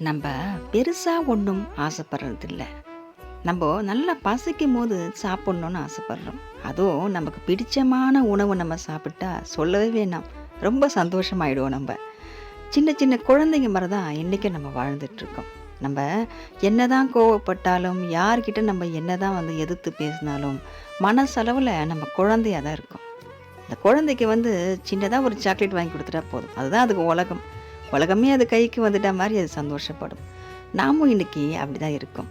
நம்ம பெருசா ஒண்ணும் ஆசைப்படுறதில்ல. நம்ப நல்லா பசிக்கும்போது சாப்பிடணும்னு ஆசைப்படுறோம். அதுவும் நமக்கு பிடிச்சமான உணவு நம்ம சாப்பிட்டா சொல்லவே வேணாம். ரொம்ப சந்தோஷமாயிடுவோம் நம்ப. சின்ன சின்ன குழந்தைங்க மாரி தான் இன்னைக்கும் நம்ம வாழ்ந்துட்டுருக்கோம். நம்ப என்னதான் கோவப்பட்டாலும், யார்கிட்ட நம்ம என்னதான் எதிர்த்து பேசினாலும், மனசளவுல நம்ம குழந்தையா தான் இருக்கோம். அந்த குழந்தைக்கு சின்னதா ஒரு சாக்லேட் வாங்கி குடுத்துட்டா போதும். அதுதான் அதுக்கு உலகம். உலகமே அது கைக்கு வந்துட்டா மாரி அது சந்தோஷப்படும். நாமும் இன்னைக்கு அப்படிதான் இருக்கோம்.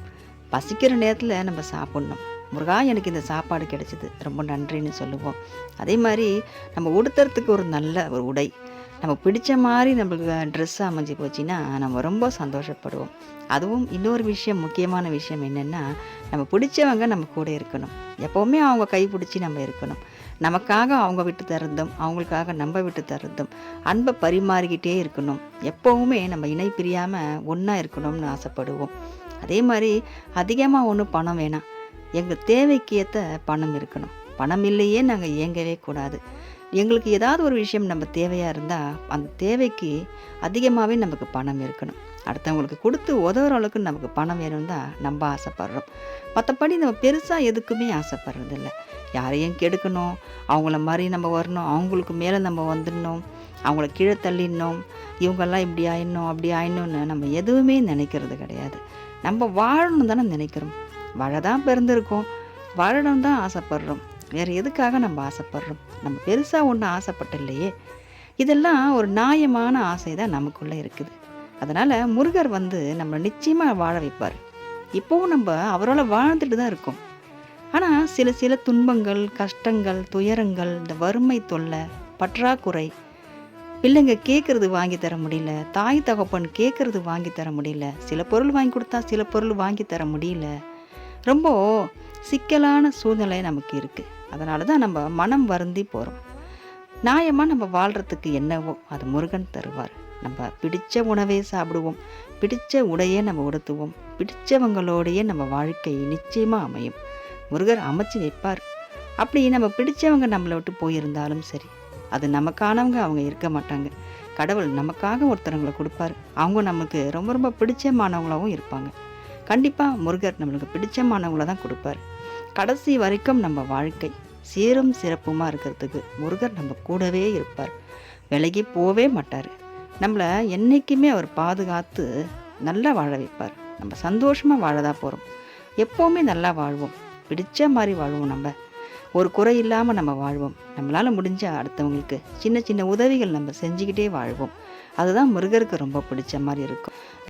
பசிக்கிற நேரத்தில நம்ம சாப்பிடணும். "முருகா எனக்கு இந்த சாப்பாடு கிடைச்சது. ரொம்ப நன்றின்னு" சொல்லுவோம். அதே மாரி நம்ம உடுத்துறதுக்கு ஒரு நல்ல ஒரு உடை, நம்ம பிடிச்ச மாரி நம்மளுக்கு ட்ரெஸ் அமைஞ்சு போச்சுன்னா, நம்ம ரொம்ப சந்தோஷப்படுவோம். அதுவும் இன்னொரு விஷயம், முக்கியமான விஷயம் என்னன்னா, நம்ம பிடிச்சவங்க நம்ம கூட இருக்கணும். எப்பவுமே அவங்க கை பிடிச்சு நம்ம இருக்கணும். நமக்காக அவங்க விட்டு தர்றதும், அவங்களுக்காக நம்ம விட்டு தர்றதும், அன்பை பரிமாறிக்கிட்டே இருக்கணும். எப்பவுமே நம்ம இணை பிரியாம ஒண்ணா இருக்கணும்னு ஆசைப்படுவோம். அதே மாரி அதிகமா ஒண்ணும் பணம் வேணாம். எங்க தேவைக்கு ஏத்த பணம் இருக்கணும். பணம் இல்லையே நாங்க ஏங்கவே கூடாது. எங்களுக்கு ஏதாவது ஒரு விஷயம் நம்ம தேவையா இருந்தா, அந்த தேவைக்கு அதிகமாவே நமக்கு பணம் இருக்கணும். அடுத்தவங்களுக்கு குடுத்து உதவுற அளவுக்கு நமக்கு பணம் வேணும்னு தான் நம்ப ஆசைப்படுறோம். மத்தபடி நம்ம பெருசா எதுக்குமே ஆசைப்படுறதில்ல. யாரையும் கெடுக்கணும், அவங்கள மாரி நம்ம வரணும், அவங்களுக்கு மேல நம்ம வந்துடணும், அவங்கள கீழ தள்ளிடணும், இவங்கெல்லாம் இப்படி ஆயிடணும், அப்படி ஆயிடணும்னு நம்ம எதுவுமே நினைக்கிறது கிடையாது. நம்ம வாழணும் தானே நினைக்கிறோம். வாழ தான் பிறந்திருக்கோம். வாழணும் தான் ஆசைப்படுறோம். வேற எதுக்காக நம்ம ஆசைப்படுறோம்? நம்ம பெருசா ஒண்ணும் ஆசைப்பட்டு இல்லையே! இதெல்லாம் ஒரு நியாயமான ஆசை தான் நமக்குள்ள இருக்குது. அதனால முருகர் நம்மள நிச்சயமா வாழ வைப்பாரு. இப்பவும் நம்ப அவரால வாழ்ந்துட்டு தான் இருக்கோம். ஆனா சில சில துன்பங்கள், கஷ்டங்கள், துயரங்கள், இந்த வறுமை தொல்லை, பற்றாக்குறை, பிள்ளைங்க கேட்கறது வாங்கி தர முடியல, தாய் தகப்பன் கேட்கறது வாங்கி தர முடியல, சில பொருள் வாங்கி குடுத்தா, சில பொருள் வாங்கி தர முடியல. ரொம்ப சிக்கலான சூழ்நிலை நமக்கு இருக்கு. அதனால தான் நம்ம மனம் வருந்தி போறோம். நியாயமா நம்ம வாழ்றதுக்கு என்னவோ அது முருகன் தருவார். நம்ம பிடிச்ச உணவே சாப்பிடுவோம். பிடிச்ச உடையே நம்ம உடுத்துவோம். பிடிச்சவங்களோடையே நம்ம வாழ்க்கை நிச்சயமா அமையும். முருகர் அமைச்சு வைப்பார். அப்படி நம்ம பிடிச்சவங்க நம்மளை விட்டு போயிருந்தாலும் சரி, அது நமக்கானவங்க அவங்க இருக்க மாட்டாங்க. கடவுள் நமக்காக ஒருத்தவங்களை கொடுப்பாரு. அவங்க நமக்கு ரொம்ப ரொம்ப பிடிச்சமானவங்களாவும் இருப்பாங்க. கண்டிப்பா முருகர் நம்மளுக்கு பிடிச்சமானவங்கள தான் கொடுப்பாரு. கடைசி வரைக்கும் நம்ம வாழ்க்கை சீரும் சிறப்புமா இருக்கிறதுக்கு முருகர் நம்ம கூடவே இருப்பார். விலகி போவே மாட்டார். நம்மள என்னைக்குமே அவர் பாதுகாத்து நல்லா வாழ வைப்பார். நம்ம சந்தோஷமா வாழதான் போறோம். எப்பவுமே நல்லா வாழ்வோம். பிடிச்ச மாதிரி வாழ்வோம். நம்ம ஒரு குறை இல்லாம நம்ம வாழ்வோம். நம்மளால முடிஞ்ச அடுத்தவங்களுக்கு சின்ன சின்ன உதவிகள் நம்ம செஞ்சுக்கிட்டே வாழ்வோம். அதுதான் முருகருக்கு ரொம்ப பிடிச்ச மாதிரி இருக்கும்.